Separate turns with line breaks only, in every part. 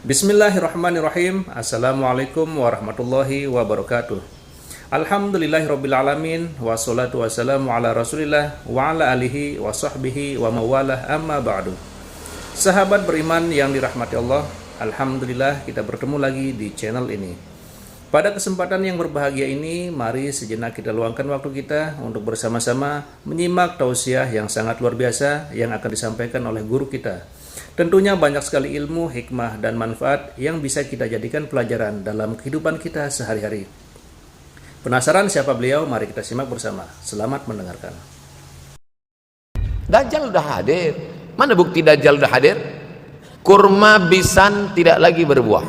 Bismillahirrahmanirrahim. Assalamualaikum warahmatullahi wabarakatuh. Alhamdulillahirrabbilalamin. Wassalatu wassalamu ala rasulillah wa ala alihi wa sahbihi wa mawalah, amma ba'du. Sahabat beriman yang dirahmati Allah, alhamdulillah kita bertemu lagi di channel ini. Pada kesempatan yang berbahagia ini, mari sejenak kita luangkan waktu kita untuk bersama-sama menyimak tausiah yang sangat luar biasa yang akan disampaikan oleh guru kita. Tentunya banyak sekali ilmu, hikmah, dan manfaat yang bisa kita jadikan pelajaran dalam kehidupan kita sehari-hari. Penasaran siapa beliau? Mari kita simak bersama. Selamat mendengarkan.
Dajjal udah hadir. Mana bukti Dajjal udah hadir? Kurma bisan tidak lagi berbuah.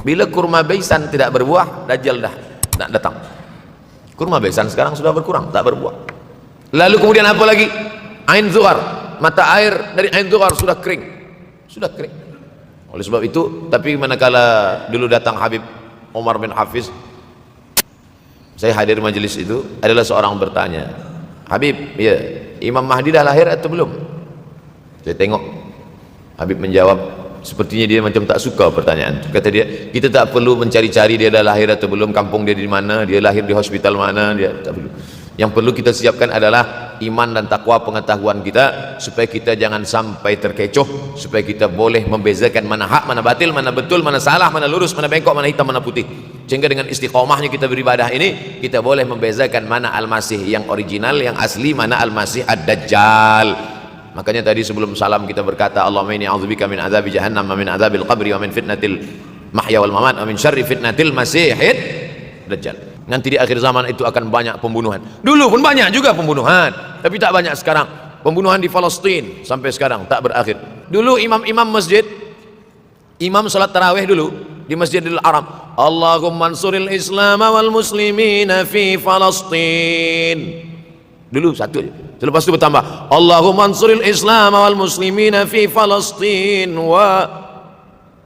Bila kurma bisan tidak berbuah, Dajjal dah nak datang. Kurma bisan sekarang sudah berkurang, tak berbuah. Lalu kemudian apa lagi? Ain Zuhar, mata air dari Ain Zuhar sudah kering. Sudah kering. Oleh sebab itu, tapi manakala dulu datang Habib Umar bin Hafiz, saya hadir majelis itu, adalah seorang bertanya, Habib, ya, Imam Mahdi dah lahir atau belum? Saya tengok, Habib menjawab, sepertinya dia macam tak suka pertanyaan. Kata dia, kita tak perlu mencari-cari dia dah lahir atau belum, kampung dia di mana, dia lahir di hospital mana, dia tak perlu. Yang perlu kita siapkan adalah iman dan takwa pengetahuan kita, supaya kita jangan sampai terkecoh, supaya kita boleh membezakan mana hak, mana batil, mana betul, mana salah, mana lurus, mana bengkok, mana hitam, mana putih. Sehingga dengan istiqomahnya kita beribadah ini, kita boleh membezakan mana Al-Masih yang original, yang asli, mana Al-Masih Ad-Dajjal. Makanya tadi sebelum salam kita berkata, Allahumma inni a'udzubika min azabi jahannam wa min azabil qabri wa min fitnatil mahya wal mamat wa min syarri fitnatil masihid dajjal. Nanti di akhir zaman itu akan banyak pembunuhan. Dulu pun banyak juga pembunuhan, tapi tak banyak sekarang. Pembunuhan di Palestina sampai sekarang tak berakhir. Dulu imam-imam masjid, imam salat tarawih dulu di Masjidil Haram, Allahumma ansuril Islam wal muslimina fi Palestina. Dulu satu aja. Selepas itu bertambah, Allahumma ansuril Islam wal muslimina fi Palestina wa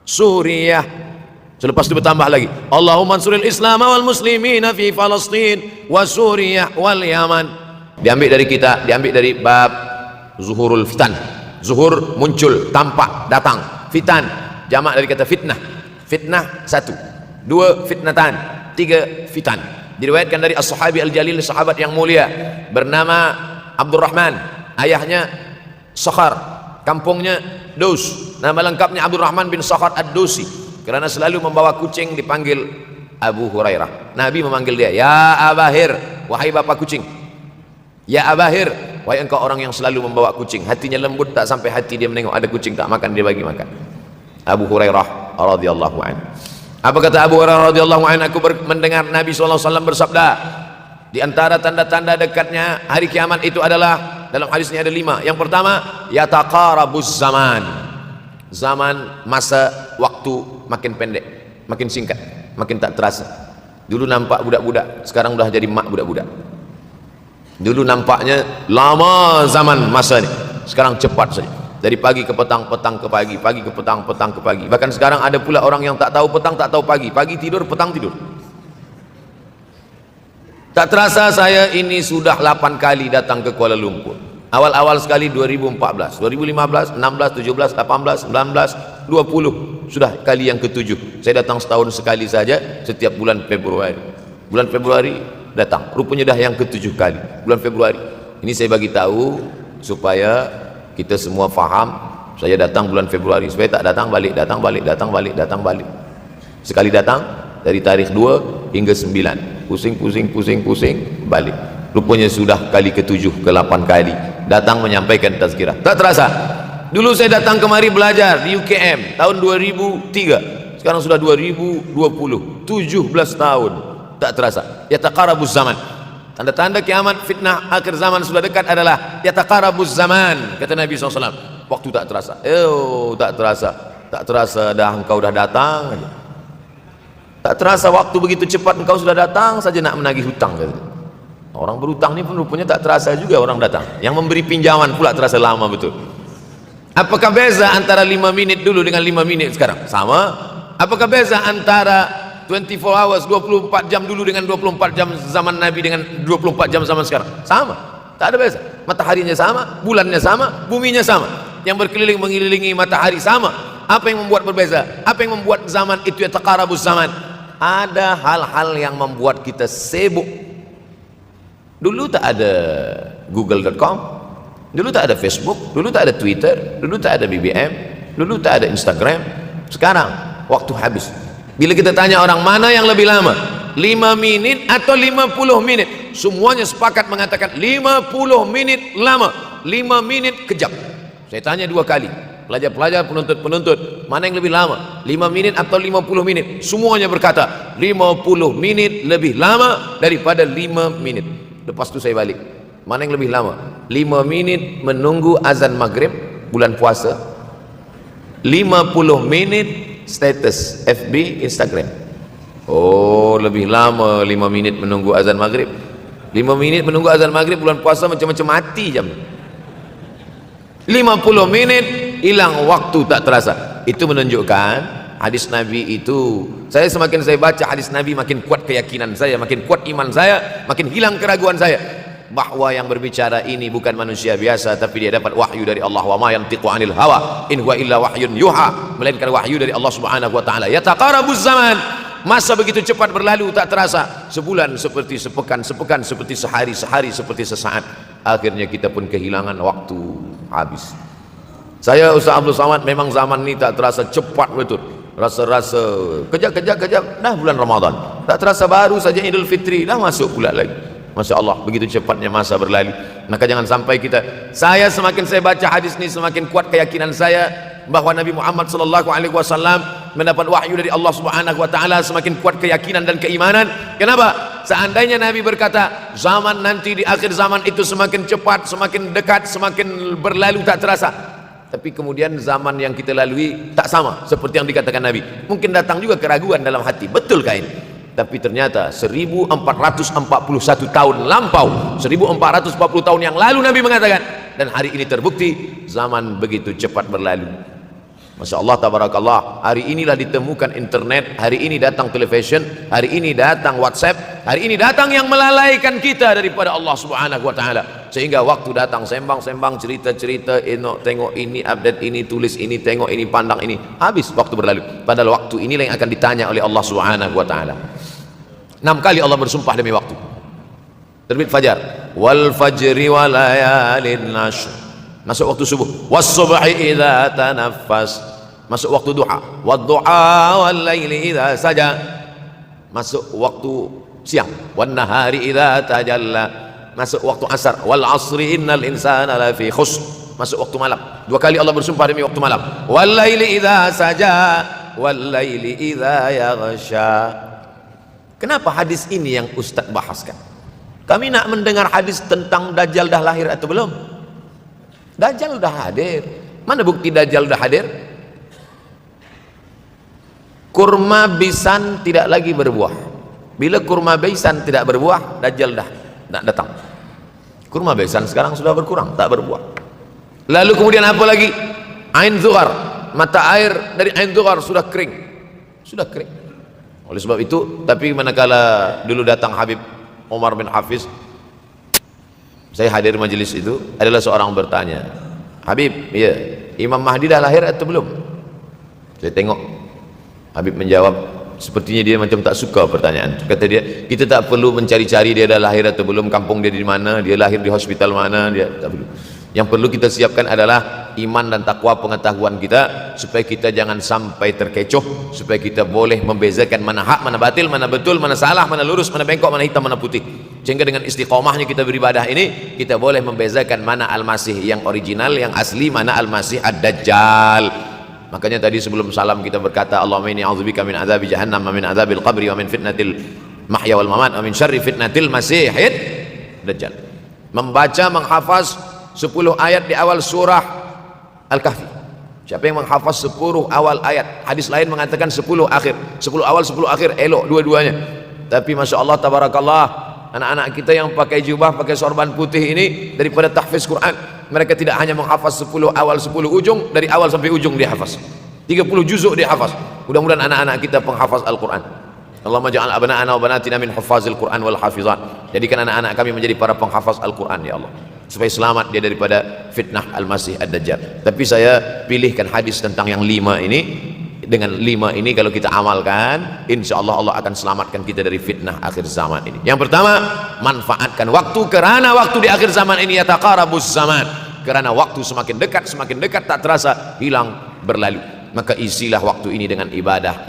Suriah. Selepas itu bertambah lagi, Allahumma ansuril Islam wal muslimina fi Palestina wa Suriah wal Yaman. Diambil dari kita, diambil dari bab zuhurul fitan. Zuhur muncul, tampak, datang. Fitan jamak dari kata fitnah. Fitnah satu, dua fitnatan, tiga fitan. Diriwayatkan dari as-sahabi al-jalil, sahabat yang mulia bernama Abdurrahman, ayahnya Sakhar, kampungnya Daus. Nama lengkapnya Abdurrahman bin Sakhar ad-Dausi. Kerana selalu membawa kucing dipanggil Abu Hurairah. Nabi memanggil dia, ya Abahir, wahai bapak kucing. Ya Abahir, wahai engkau orang yang selalu membawa kucing. Hatinya lembut tak sampai hati dia menengok ada kucing tak makan, dia bagi makan. Abu Hurairah radhiyallahu anhu. Apa kata Abu Hurairah radhiyallahu anhu? Aku mendengar Nabi SAW bersabda, di antara tanda-tanda dekatnya hari kiamat itu adalah, dalam hadisnya ada 5. Yang pertama, yataqarabuz zaman. Zaman, masa, waktu makin pendek, makin singkat, makin tak terasa. Dulu nampak budak-budak, sekarang sudah jadi mak budak-budak. Dulu nampaknya lama zaman masa ini, sekarang cepat saja. Dari pagi ke petang, petang ke pagi, pagi ke petang, petang ke pagi. Bahkan sekarang ada pula orang yang tak tahu petang, tak tahu pagi. Pagi tidur, petang tidur. Tak terasa saya ini sudah 8 kali datang ke Kuala Lumpur. Awal-awal sekali 2014, 2015, 16, 17, 18, 19, 20. Sudah kali yang ke-7. Saya datang setahun sekali saja, setiap bulan Februari. Bulan Februari datang. Rupanya dah yang ke-7 kali. Bulan Februari. Ini saya bagi tahu supaya kita semua faham. Saya datang bulan Februari, supaya tak datang balik, datang balik, datang balik, datang balik. Sekali datang dari tarikh 2 hingga 9, pusing, balik. Rupanya sudah kali ke-7, ke-8 kali datang menyampaikan tazkirah. Tak terasa. Dulu saya datang kemari belajar di UKM tahun 2003, sekarang sudah 2020, 17 tahun. Tak terasa. Yataqarabuz zaman. Tanda-tanda kiamat, fitnah akhir zaman sudah dekat adalah yataqarabuz zaman, kata Nabi SAW. Waktu tak terasa. Tak terasa. Tak terasa dah engkau dah datang. Tak terasa waktu begitu cepat engkau sudah datang saja nak menagih hutang. Orang berhutang ni pun rupanya tak terasa juga orang datang. Yang memberi pinjaman pula terasa lama betul. Apakah beza antara 5 minit dulu dengan 5 minit sekarang? Sama. Apakah beza antara 24 hours, 24 jam dulu dengan 24 jam zaman Nabi dengan 24 jam zaman sekarang? Sama, tak ada beza. Mataharinya sama, bulannya sama, buminya sama. Yang berkeliling mengelilingi matahari sama, Apa yang membuat berbeza? Apa yang membuat zaman itu yataqarabuz zaman? Ada hal-hal yang membuat kita sibuk. Dulu tak ada google.com, dulu tak ada Facebook, dulu tak ada Twitter, dulu tak ada BBM, dulu tak ada Instagram. Sekarang waktu habis. Bila kita tanya orang mana yang lebih lama, 5 menit atau 50 menit, semuanya sepakat mengatakan 50 menit lama, 5 menit kejam. Saya tanya 2 kali, pelajar-pelajar, penuntut-penuntut, mana yang lebih lama, 5 menit atau 50 menit? Semuanya berkata 50 menit lebih lama daripada 5 menit. Lepas itu saya balik, mana yang lebih lama? 5 menit menunggu azan maghrib bulan puasa, 50 menit status FB, Instagram. Oh, lebih lama 5 menit menunggu azan maghrib. 5 menit menunggu azan maghrib bulan puasa macam-macam mati jam. 50 menit hilang waktu tak terasa. Itu menunjukkan hadis Nabi itu, saya semakin saya baca hadis Nabi makin kuat keyakinan saya, makin kuat iman saya, makin hilang keraguan saya bahwa yang berbicara ini bukan manusia biasa, tapi dia dapat wahyu dari Allah. Wa ma yantiqu anil hawa in huwa illa wahyun yuha, melainkan wahyu dari Allah Subhanahu wa taala. Yataqarabuz zaman, masa begitu cepat berlalu tak terasa. Sebulan seperti sepekan, sepekan seperti sehari, sehari seperti sesaat. Akhirnya kita pun kehilangan waktu, habis. Saya Ustaz Abdul Samad, memang zaman ini tak terasa cepat betul. Rasa-rasa kejap-kejap dah bulan Ramadan, tak terasa baru saja Idul Fitri dah masuk pula lagi. Masya Allah, begitu cepatnya masa berlalu. Maka jangan sampai kita, saya semakin saya baca hadis ini semakin kuat keyakinan saya bahwa Nabi Muhammad sallallahu alaihi wasallam mendapat wahyu dari Allah Subhanahu wa taala, semakin kuat keyakinan dan keimanan. Kenapa? Seandainya Nabi berkata zaman nanti di akhir zaman itu semakin cepat, semakin dekat, semakin berlalu tak terasa, tapi kemudian zaman yang kita lalui tak sama seperti yang dikatakan Nabi, mungkin datang juga keraguan dalam hati, betulkah ini? Tapi ternyata 1441 tahun lampau, 1440 tahun yang lalu Nabi mengatakan, dan hari ini terbukti zaman begitu cepat berlalu. Masya Allah, tabarakallah. Hari inilah ditemukan internet, hari ini datang television, hari ini datang WhatsApp, hari ini datang yang melalaikan kita daripada Allah Subhanahu wa taala, sehingga waktu datang sembang-sembang, cerita-cerita, tengok ini, update ini, tulis ini, tengok ini, pandang ini, habis waktu berlalu. Padahal waktu inilah yang akan ditanya oleh Allah Subhanahu wa taala. 6 kali Allah bersumpah demi waktu. Terbit fajar, wal fajri wa layalin nashr, masuk waktu subuh, was subhi idza tanaffas, masuk waktu duha, wad duha wal laili idza saja, masuk waktu siang, wan nahari idza tajalla, masuk waktu asar, wal asri innal insana lafi khusr, masuk waktu malam. 2 kali Allah bersumpah demi waktu malam, wal laili idza saja wal laili idza yaghsha. Kenapa hadis ini yang Ustaz bahaskan? Kami nak mendengar hadis tentang Dajjal dah lahir atau belum? Dajjal dah hadir. Mana bukti Dajjal dah hadir? Kurma bisan tidak lagi berbuah. Bila kurma bisan tidak berbuah, Dajjal dah nak datang. Kurma bisan sekarang sudah berkurang, tak berbuah. Lalu kemudian apa lagi? Ain Zughar, mata air dari Ain Zughar sudah kering. Sudah kering. Oleh sebab itu, tapi manakala dulu datang Habib Umar bin Hafiz, saya hadir majelis itu, adalah seorang bertanya, Habib, ya, Imam Mahdi dah lahir atau belum? Saya tengok Habib menjawab, sepertinya dia macam tak suka pertanyaan. Kata dia, kita tak perlu mencari-cari dia dah lahir atau belum, kampung dia di mana, dia lahir di hospital mana, dia tak perlu. Yang perlu kita siapkan adalah iman dan takwa, pengetahuan kita, supaya kita jangan sampai terkecoh, supaya kita boleh membezakan mana hak, mana batil, mana betul, mana salah, mana lurus, mana bengkok, mana hitam, mana putih. Sehingga dengan istiqomahnya kita beribadah ini, kita boleh membezakan mana Al-Masih yang original, yang asli, mana Al-Masih Ad-Dajjal. Makanya tadi sebelum salam kita berkata, Allahumma inni a'udzubika min adzabi jahannam wa min adzabil qabri wa min fitnatil mahya wal mamat wa min syarri fitnatil masihid dajjal. Membaca, menghafaz 10 ayat di awal surah Al-Kahfi. Siapa yang menghafaz 10 awal ayat, hadis lain mengatakan 10 akhir, 10 awal 10 akhir, elok dua-duanya. Tapi Masya Allah, tabarakallah, anak-anak kita yang pakai jubah, pakai sorban putih ini, daripada tahfiz Quran, mereka tidak hanya menghafaz 10 awal 10 ujung, dari awal sampai ujung dia hafaz, 30 juzuk dia hafaz. Mudah-mudahan anak-anak kita penghafaz Al-Quran. Allahumma ja'al abna'ana wa banatina min huffazil Quran wal hafizat. Jadikan anak-anak kami menjadi para penghafaz Al-Quran, ya Allah. supaya selamat dia daripada fitnah Al-Masih Ad-Dajjal. Tapi saya pilihkan hadis tentang yang 5 ini. Dengan 5 ini kalau kita amalkan, insya Allah Allah akan selamatkan kita dari fitnah akhir zaman ini. Yang pertama, manfaatkan waktu, karena waktu di akhir zaman ini yataqarabus zaman, karena waktu semakin dekat tak terasa hilang berlalu. Maka isilah waktu ini dengan ibadah.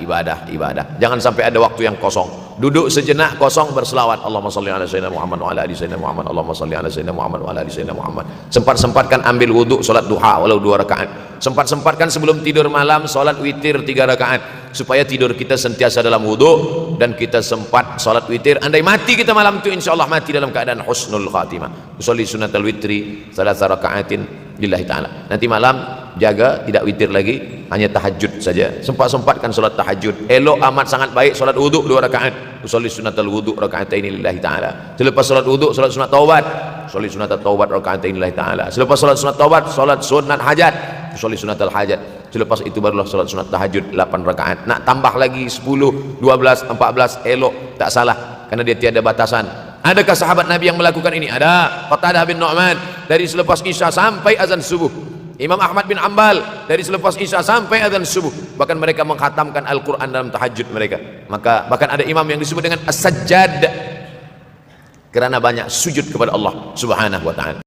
Jangan sampai ada waktu yang kosong. Duduk sejenak kosong berselawat, Allahumma shalli ala sayyidina Muhammad wa ala ali sayyidina Muhammad, Allahumma shalli ala sayyidina Muhammad wa ala ali sayyidina Muhammad. Sempat-sempatkan ambil wudu, salat duha walau 2 rakaat. Sempat-sempatkan sebelum tidur malam salat witir 3 rakaat, supaya tidur kita sentiasa dalam wudu dan kita sempat salat witir. Andai mati kita malam itu, insyaallah mati dalam keadaan husnul khatimah. Usolli sunnatal witri 3 rakaatin lillahi ta'ala. Nanti malam jaga, tidak witir lagi, hanya tahajud saja. Sempat-sempatkan solat tahajud. Elok amat sangat baik solat wudu 2 rakaat. Usolli sunnatal wudu rakaatain lillahi ta'ala. Selepas solat wudu solat sunat taubat. Usolli sunatat taubat rakaatain lillahi ta'ala. Selepas solat sunat taubat solat sunat hajat. Usolli sunatal hajat. Selepas itu barulah solat sunat tahajud 8 rakaat. Nak tambah lagi 10, 12, 14 elok, tak salah, karena dia tiada batasan. Adakah sahabat Nabi yang melakukan ini? Ada. Qatadah bin Nu'man dari selepas Isya sampai azan subuh. Imam Ahmad bin Ambal dari selepas Isya sampai azan subuh. Bahkan mereka mengkhatamkan Al-Quran dalam tahajud mereka. Maka bahkan ada imam yang disebut dengan As-Sajjad, kerana banyak sujud kepada Allah Subhanahu wa ta'ala.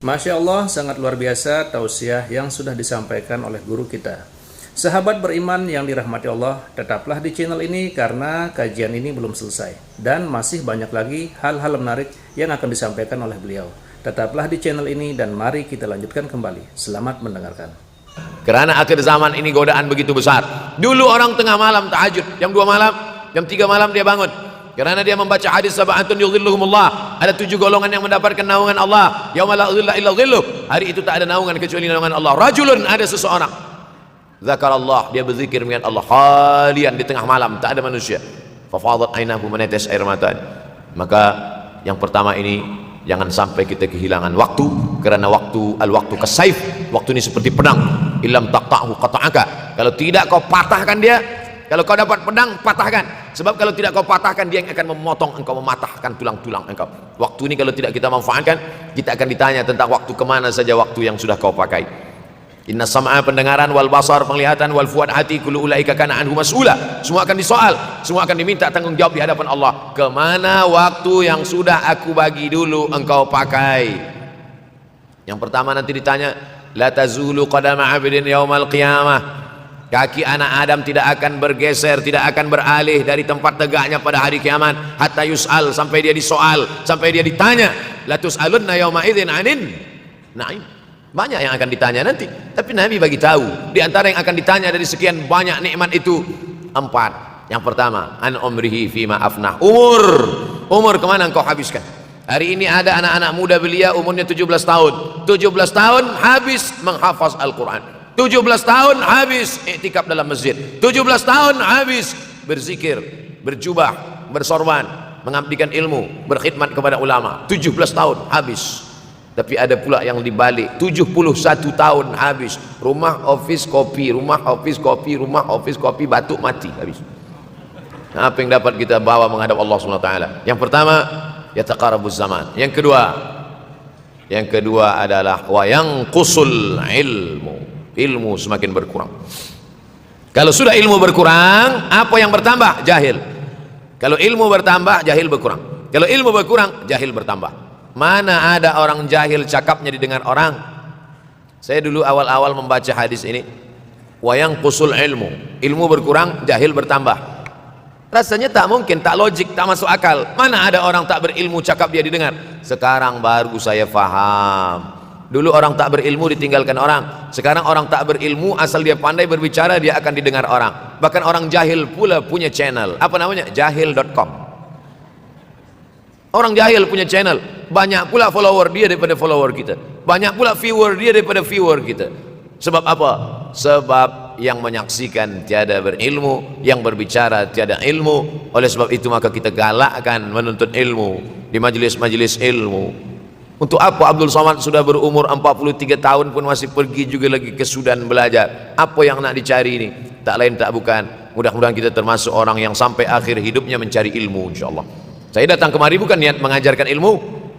Masya Allah, sangat luar biasa tausiah yang sudah disampaikan oleh guru kita. Sahabat beriman yang dirahmati Allah, tetaplah di channel ini karena kajian ini belum selesai dan masih banyak lagi hal-hal menarik yang akan disampaikan oleh beliau. Tetaplah di channel ini dan mari kita lanjutkan kembali. Selamat mendengarkan.
Karena akhir zaman ini godaan begitu besar. Dulu orang tengah malam tahajud, jam 2 malam, jam 3 malam dia bangun. Karena dia membaca hadis sab'atun yudhilluhumullah. Ada 7 golongan yang mendapatkan naungan Allah. Yauma la dhilla illa dhilluh. Hari itu tak ada naungan kecuali naungan Allah. Rajulun, ada seseorang. Zakarallah, dia berzikir dengan Allah khalian di tengah malam, tak ada manusia. Fafadat ainahu, menetes air mata. Maka yang pertama ini, jangan sampai kita kehilangan waktu, karena waktu al-waktu kasaif, waktu ini seperti pedang. Illam taqta'hu qata'aka. Kalau tidak kau patahkan dia, kalau kau dapat pedang patahkan. Sebab kalau tidak kau patahkan, dia yang akan memotong engkau, mematahkan tulang-tulang engkau. Waktu ini kalau tidak kita manfaatkan, kita akan ditanya tentang waktu, kemana saja waktu yang sudah kau pakai. Inna sam'a, pendengaran, wal basar, penglihatan, wal fuad, hati, kullu ulaika kana anhu mas'ula. Semua akan disoal, semua akan diminta tanggung jawab di hadapan Allah. Kemana waktu yang sudah aku bagi dulu engkau pakai? Yang pertama nanti ditanya, la tazulu qadama 'abdin yaumal qiyamah. Kaki anak Adam tidak akan bergeser, tidak akan beralih dari tempat tegaknya pada hari kiamat, hatta yus'al, sampai dia disoal, sampai dia ditanya. La tus'alunna yauma idzin 'anin na'im. Banyak yang akan ditanya nanti, tapi Nabi bagi tahu di antara yang akan ditanya dari sekian banyak nikmat itu 4. Yang pertama, an umrihi fima afnah. Umur kemana engkau habiskan? Hari ini ada anak-anak muda belia umurnya 17 tahun. 17 tahun habis menghafaz Al-Quran. 17 tahun habis iktikaf dalam masjid. 17 tahun habis berzikir, berjubah, bersorban, mengabdikan ilmu, berkhidmat kepada ulama. 17 tahun habis. Tapi ada pula yang dibalik, 71 tahun habis. Rumah, office, kopi, rumah, office, kopi, rumah, office, kopi, batuk, mati, habis. Nah, apa yang dapat kita bawa menghadap Allah SWT? Yang pertama, yataqarabuz zaman. Yang kedua adalah wa yanqusul ilmu. Ilmu semakin berkurang. Kalau sudah ilmu berkurang, apa yang bertambah? Jahil. Kalau ilmu bertambah, jahil berkurang. Kalau ilmu berkurang, jahil bertambah. Mana ada orang jahil cakapnya didengar orang? Saya dulu awal-awal membaca hadis ini, wa yanqusul ilmu. Ilmu berkurang, jahil bertambah. Rasanya tak mungkin, tak logik, tak masuk akal. Mana ada orang tak berilmu cakap dia didengar? Sekarang baru saya faham. Dulu orang tak berilmu ditinggalkan orang. Sekarang orang tak berilmu, asal dia pandai berbicara, dia akan didengar orang. Bahkan orang jahil pula punya channel. Apa namanya? Jahil.com. Orang jahil punya channel. Banyak pula follower dia daripada follower kita. Banyak pula viewer dia daripada viewer kita. Sebab apa? Sebab yang menyaksikan tiada berilmu, yang berbicara tiada ilmu. Oleh sebab itu maka kita galakkan menuntut ilmu di majlis-majlis ilmu. Untuk apa Abdul Somad sudah berumur 43 tahun pun masih pergi juga lagi ke Sudan belajar? Apa yang nak dicari ini? Tak lain tak bukan, mudah-mudahan kita termasuk orang yang sampai akhir hidupnya mencari ilmu, insyaAllah. Saya datang kemari bukan niat mengajarkan ilmu,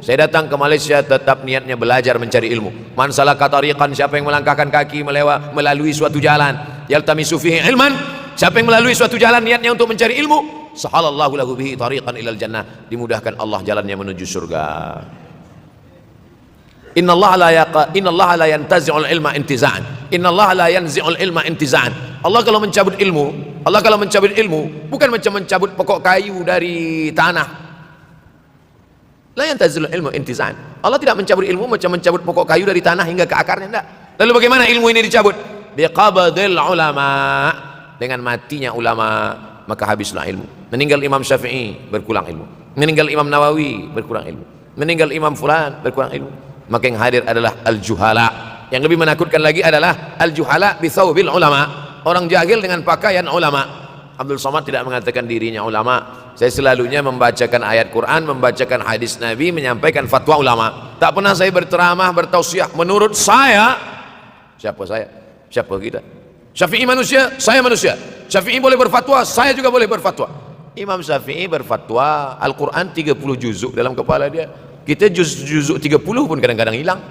Saya datang ke Malaysia tetap niatnya belajar mencari ilmu. Man salaka tariqan, siapa yang melangkahkan kaki melalui suatu jalan, yaltamisu fihi ilman, siapa yang melalui suatu jalan niatnya untuk mencari ilmu, sahalallahu lahu bihi tariqan ilal jannah, dimudahkan Allah jalannya menuju surga. Innallaha la yantazi'ul ilma intiza'an. Innallaha la yanzi'ul ilma intiza'an. Allah kalau mencabut ilmu bukan macam mencabut pokok kayu dari tanah. La yantazilul ilmu intiza'an. Allah tidak mencabut ilmu macam mencabut pokok kayu dari tanah hingga ke akarnya, enggak. Lalu bagaimana ilmu ini dicabut? Biqabdil ulama, dengan matinya ulama maka habislah ilmu. Meninggal Imam Syafi'i berkurang ilmu, meninggal Imam Nawawi berkurang ilmu, meninggal Imam Fulan berkurang ilmu. Maka yang hadir adalah al-juhala. Yang lebih menakutkan lagi adalah al-juhala bi thawbil ulama, orang jahil dengan pakaian ulama. Abdul Somad tidak mengatakan dirinya ulama. Saya selalunya membacakan ayat Quran, membacakan hadis Nabi, menyampaikan fatwa ulama. Tak pernah saya berceramah, bertausiah. Menurut saya, siapa saya? Siapa kita? Syafi'i manusia, saya manusia. Syafi'i boleh berfatwa, saya juga boleh berfatwa. Imam Syafi'i berfatwa, Al-Quran 30 juzuk dalam kepala dia. Kita juzuk 30 pun kadang-kadang hilang.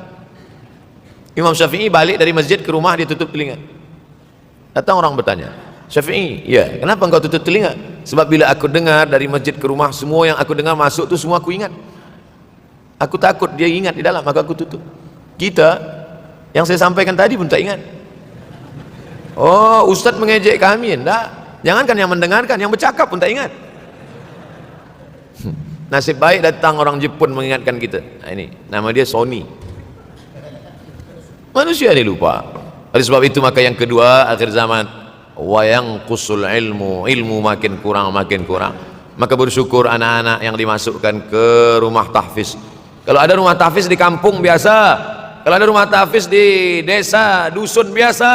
Imam Syafi'i balik dari masjid ke rumah, dia tutup telinga. Datang orang bertanya, Syafi'i, ya, kenapa engkau tutup telinga? Sebab bila aku dengar dari masjid ke rumah, semua yang aku dengar masuk tu semua aku ingat. Aku takut dia ingat di dalam, maka aku tutup. Kita, yang saya sampaikan tadi pun tak ingat. Oh, Ustaz mengejek kami, enggak. Jangankan yang mendengarkan, yang bercakap pun tak ingat. Nasib baik datang orang Jepun mengingatkan kita. Nah, ini, nama dia Sony. Manusia ni lupa. Oleh sebab itu maka yang kedua, akhir zaman, wayang kusul ilmu makin kurang. Maka bersyukur anak-anak yang dimasukkan ke rumah tahfiz. Kalau ada rumah tahfiz di kampung biasa, kalau ada rumah tahfiz di desa dusun biasa,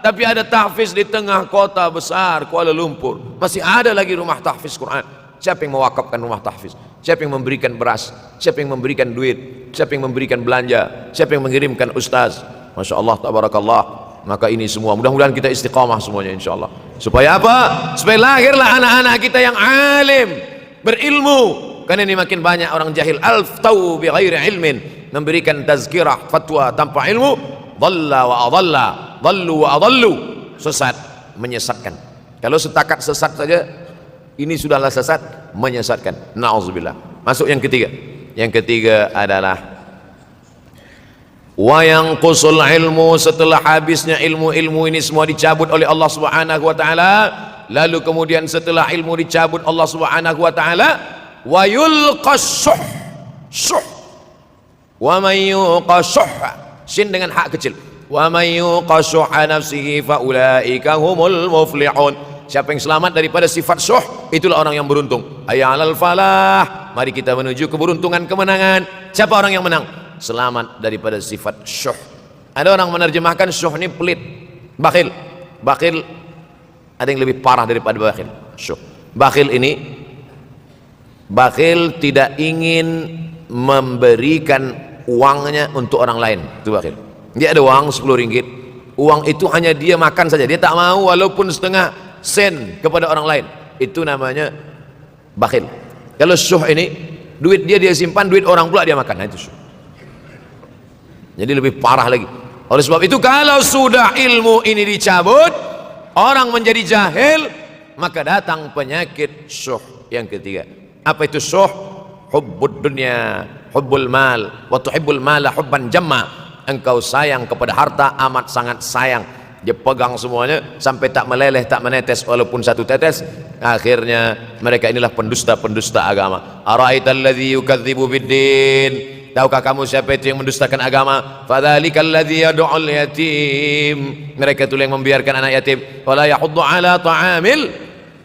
tapi ada tahfiz di tengah kota besar Kuala Lumpur, masih ada lagi rumah tahfiz Quran. Siapa yang mewakafkan rumah tahfiz? Siapa yang memberikan beras? Siapa yang memberikan duit? Siapa yang memberikan belanja? Siapa yang mengirimkan ustaz? Masya Allah, tabarakallah. Maka ini semua mudah-mudahan kita istiqamah semuanya insyaallah. Supaya apa? Supaya lahirlah anak-anak kita yang alim, berilmu. Karena ini makin banyak orang jahil, alftau bi ghairi ilmin, memberikan tazkirah fatwa tanpa ilmu, dhalla wa adalla, dhallu wa adallu, sesat, menyesatkan. Kalau setakat sesat saja, ini sudahlah sesat, menyesatkan. Nauzubillah. Masuk yang ketiga. Yang ketiga adalah wa yanqusul ilmu, setelah habisnya ilmu ini semua dicabut oleh Allah Subhanahu wa taala, lalu kemudian setelah ilmu dicabut Allah Subhanahu wa taala, wa yulqas syuh wa may yuqashuh, sin dengan hak kecil, wa may yuqashuh nafsihi fa ulaika humul muflihun. Siapa yang selamat daripada sifat syuh, itulah orang yang beruntung. Hayya 'alal falah, mari kita menuju keberuntungan, kemenangan. Siapa orang yang menang? Selamat daripada sifat syuh. Ada orang menerjemahkan syuh ini pelit, bakhil. Bakhil ada yang lebih parah daripada bakhil. Syuh. Bakhil ini, bakhil tidak ingin memberikan uangnya untuk orang lain. Itu bakhil. Dia ada uang 10 ringgit, uang itu hanya dia makan saja, dia tak mau walaupun setengah sen kepada orang lain. Itu namanya bakhil. Kalau syuh ini, duit dia simpan, duit orang pula dia makan. Nah, itu syuh. Jadi lebih parah lagi. Oleh sebab itu kalau sudah ilmu ini dicabut, orang menjadi jahil, maka datang penyakit syuh yang ketiga. Apa itu syuh? Hubbud dunya, hubbul mal, wa tuhibbul mala hubban jamma. Engkau sayang kepada harta amat sangat sayang. Dia pegang semuanya sampai tak meleleh, tak menetes walaupun satu tetes. Akhirnya mereka inilah pendusta-pendusta agama. Ara'aital ladzi yukadzibu biddin, tahukah kamu siapa itu yang mendustakan agama? Fadzalikal ladzi yad'ul yatim, mereka itu yang membiarkan anak yatim. Wala yahuddu ala ta'amil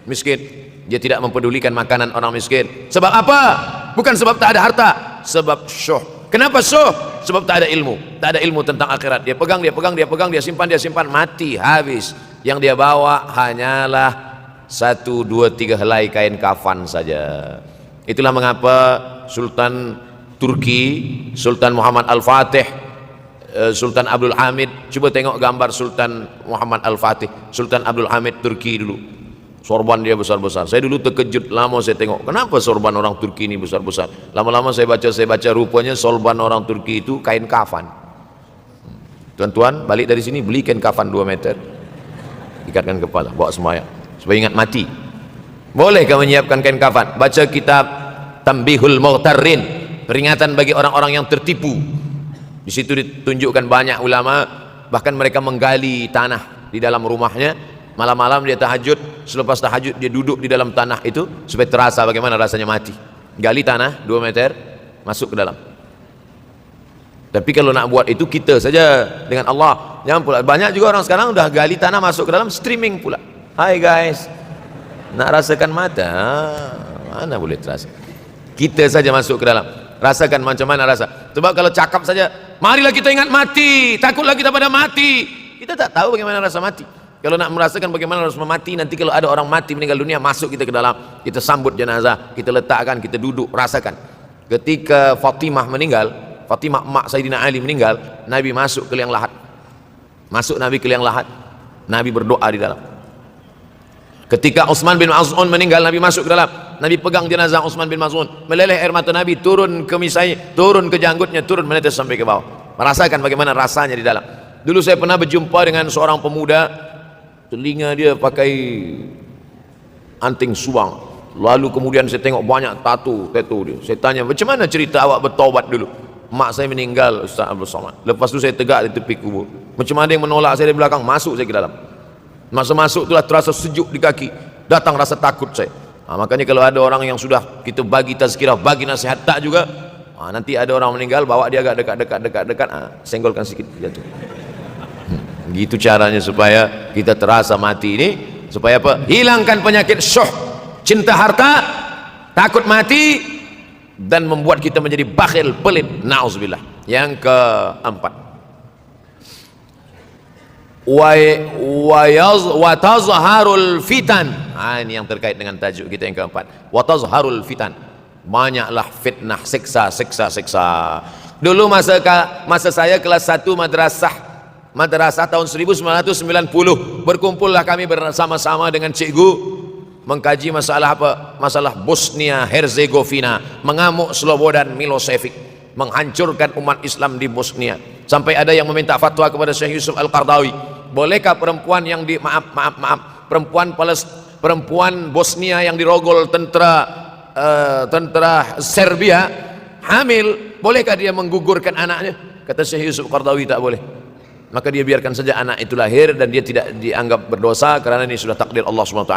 miskin, dia tidak mempedulikan makanan orang miskin. Sebab apa? Bukan sebab tak ada harta, sebab syuh. Kenapa syuh? Sebab tak ada ilmu, tak ada ilmu tentang akhirat. Dia pegang, dia simpan, mati, habis. Yang dia bawa hanyalah 1, 2, 3 helai kain kafan saja. Itulah mengapa Sultan Turki, Sultan Muhammad Al-Fatih, Sultan Abdul Hamid, coba tengok gambar Sultan Muhammad Al-Fatih, Sultan Abdul Hamid Turki dulu. sorban dia besar-besar. Saya dulu terkejut, lama saya tengok, kenapa sorban orang Turki ini besar-besar. Lama-lama saya baca, rupanya sorban orang Turki itu kain kafan. Tuan-tuan balik dari sini beli kain kafan 2 meter, ikatkan kepala, bawa sembahyang supaya ingat mati. Bolehkah menyiapkan kain kafan? Baca kitab Tambihul Mughtarrin, peringatan bagi orang-orang yang tertipu. Di situ ditunjukkan banyak ulama, bahkan mereka menggali tanah di dalam rumahnya, malam-malam dia tahajud, selepas tahajud dia duduk di dalam tanah itu supaya terasa bagaimana rasanya mati. Gali tanah 2 meter, masuk ke dalam. Tapi kalau nak buat itu kita saja dengan Allah, jangan pula. Banyak juga orang sekarang udah gali tanah masuk ke dalam, streaming pula. Hai guys, nak rasakan mata, mana boleh terasa. Kita saja masuk ke dalam, rasakan macam mana rasa. Sebab kalau cakap saja, marilah kita ingat mati, takutlah kita pada mati, kita tak tahu bagaimana rasa mati. Kalau nak merasakan bagaimana rasa mati, nanti kalau ada orang mati meninggal dunia, masuk kita ke dalam, kita sambut jenazah, kita letakkan, kita duduk, rasakan. Ketika Fatimah meninggal, Fatimah emak Sayyidina Ali meninggal, Nabi masuk ke liang lahat. Masuk Nabi ke liang lahat, Nabi berdoa di dalam. Ketika Utsman bin Maz'un meninggal, Nabi masuk ke dalam, Nabi pegang jenazah Utsman bin Maz'un, meleleh air mata Nabi, turun ke misai, turun ke janggutnya, turun menetes sampai ke bawah. Merasakan bagaimana rasanya di dalam. Dulu saya pernah berjumpa dengan seorang pemuda, telinga dia pakai anting subang, lalu kemudian saya tengok banyak tato dia. Saya tanya, macam mana cerita awak bertaubat dulu? Mak saya meninggal, Ustaz Abdul Somad. Lepas tu saya tegak di tepi kubur. Macam ada yang menolak saya dari belakang, masuk saya ke dalam. Masa masuk itulah terasa sejuk di kaki, datang rasa takut saya. Makanya kalau ada orang yang sudah kita bagi tazkirah, bagi nasihat tak juga, nanti ada orang meninggal, bawa dia agak dekat, senggolkan sikit, jatuh. Gitu caranya supaya kita terasa mati ini, supaya apa? Hilangkan penyakit syuh, cinta harta, takut mati, dan membuat kita menjadi bakhil, pelit, na'udzubillah. Yang keempat, wa tazharul fitan. Ini yang terkait dengan tajuk kita yang keempat, wa tazharul fitan. Banyaklah fitnah, siksa. Dulu masa saya kelas 1 madrasah tahun 1990, berkumpullah kami bersama-sama dengan cikgu mengkaji masalah apa? Masalah Bosnia Herzegovina, mengamuk Slobodan Milosevic, menghancurkan umat Islam di Bosnia. Sampai ada yang meminta fatwa kepada Syekh Yusuf Al-Qardawi, bolehkah perempuan yang perempuan Bosnia yang dirogol tentara Serbia hamil, bolehkah dia menggugurkan anaknya? Kata Syekh Yusuf Al-Qardawi, tak boleh. Maka dia biarkan saja anak itu lahir dan dia tidak dianggap berdosa karena ini sudah takdir Allah SWT.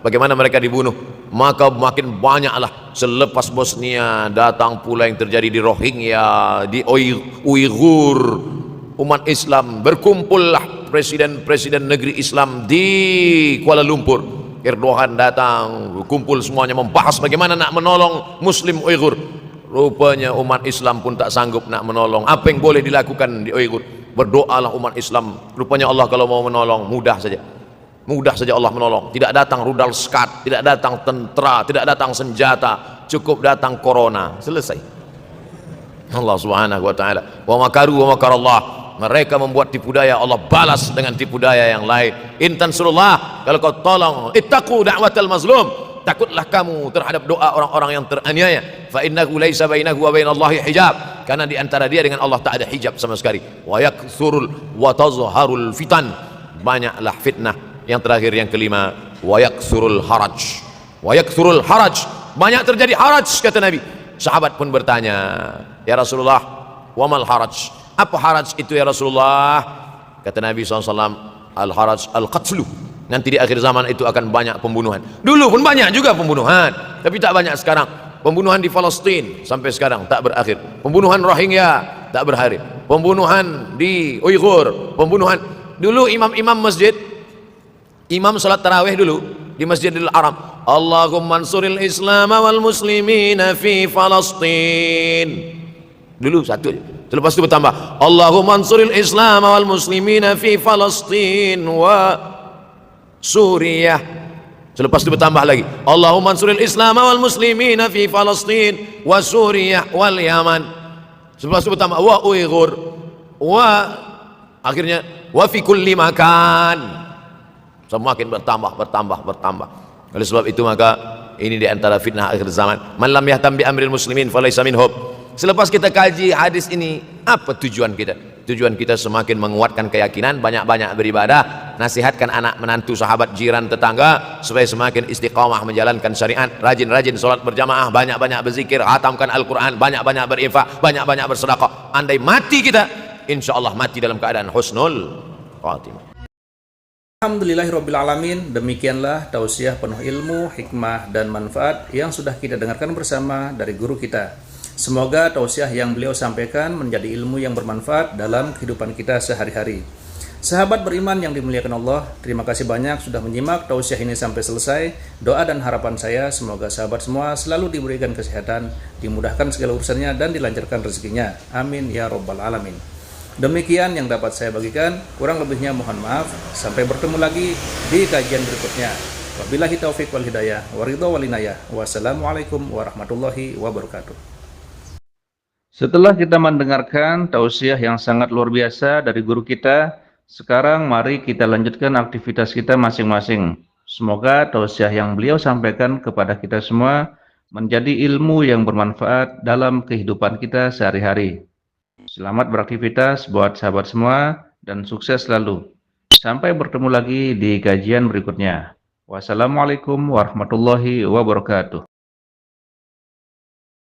Bagaimana mereka dibunuh? Maka makin banyaklah selepas Bosnia datang pula yang terjadi di Rohingya, di Uighur, umat Islam. Berkumpullah presiden-presiden negeri Islam di Kuala Lumpur. Erdogan datang, kumpul semuanya membahas bagaimana nak menolong Muslim Uighur. Rupanya umat Islam pun tak sanggup nak menolong. Apa yang boleh dilakukan di Uighur? Berdoalah umat Islam. Rupanya Allah kalau mau menolong, mudah saja Allah menolong. Tidak datang rudal skat, tidak datang tentera, tidak datang senjata, cukup datang corona, selesai. Allah Subhanahu wa taala, wa makaru wa makarallah. Mereka membuat tipu daya, Allah balas dengan tipu daya yang lain. In tansurullah, kalau kau tolong, ittaqu da'watal mazlum, takutlah kamu terhadap doa orang-orang yang teraniaya. Fa innahu laisa bainahu wa bainallahi hijab, karena di antara dia dengan Allah tak ada hijab sama sekali. Wa yakthurul wa tazharul fitan, banyaklah fitnah. Yang terakhir, yang kelima, wa yakthurul haraj. Wa yakthurul haraj, banyak terjadi haraj, kata Nabi. Sahabat pun bertanya, ya Rasulullah, wa mal haraj? Apa haraj itu ya Rasulullah? Kata Nabi SAW, al haraj al qatlu. Nanti di akhir zaman itu akan banyak pembunuhan. Dulu pun banyak juga pembunuhan, tapi tak banyak sekarang. Pembunuhan di Palestina sampai sekarang tak berakhir. Pembunuhan Rohingya tak berakhir. Pembunuhan di Uighur, pembunuhan. Dulu imam masjid, imam salat tarawih dulu di Masjidil Haram, Allahumma ansuril Islam wal muslimina fi Palestin. Dulu satu aja. Selepas itu bertambah, Allahumma ansuril Islam wal muslimina fi Palestin wa Suriah. Selepas itu bertambah lagi, Allahumma ansuril Islam wal muslimina fi Palestin wa Suriah wal Yaman. Selepas itu bertambah wa Uighur wa, akhirnya wa fi kulli makan. Semakin bertambah. Oleh sebab itu maka ini di antara fitnah akhir zaman. Man lam yahtam bi amril muslimin falaysa minhum. Selepas kita kaji hadis ini, apa tujuan kita? Tujuan kita semakin menguatkan keyakinan, banyak-banyak beribadah, nasihatkan anak menantu, sahabat, jiran, tetangga supaya semakin istiqamah menjalankan syariat, rajin-rajin sholat berjamaah, banyak-banyak berzikir, hatamkan Al-Quran, banyak-banyak berinfak, banyak-banyak bersedekah. Andai mati kita, insya Allah mati dalam keadaan husnul khatimah.
Alhamdulillahirrabbilalamin. Demikianlah tausiah penuh ilmu, hikmah, dan manfaat yang sudah kita dengarkan bersama dari guru kita. Semoga tausiah yang beliau sampaikan menjadi ilmu yang bermanfaat dalam kehidupan kita sehari-hari. Sahabat beriman yang dimuliakan Allah, terima kasih banyak sudah menyimak tausiah ini sampai selesai. Doa dan harapan saya semoga sahabat semua selalu diberikan kesehatan, dimudahkan segala urusannya, dan dilancarkan rezekinya. Amin ya robbal alamin. Demikian yang dapat saya bagikan, kurang lebihnya mohon maaf. Sampai bertemu lagi di kajian berikutnya. Wabillahi taufiq wal hidayah, waridho wal inayah. Wassalamualaikum warahmatullahi wabarakatuh. Setelah kita mendengarkan tausiah yang sangat luar biasa dari guru kita, sekarang mari kita lanjutkan aktivitas kita masing-masing. Semoga tausiah yang beliau sampaikan kepada kita semua menjadi ilmu yang bermanfaat dalam kehidupan kita sehari-hari. Selamat beraktivitas buat sahabat semua dan sukses selalu. Sampai bertemu lagi di kajian berikutnya. Wassalamualaikum warahmatullahi wabarakatuh.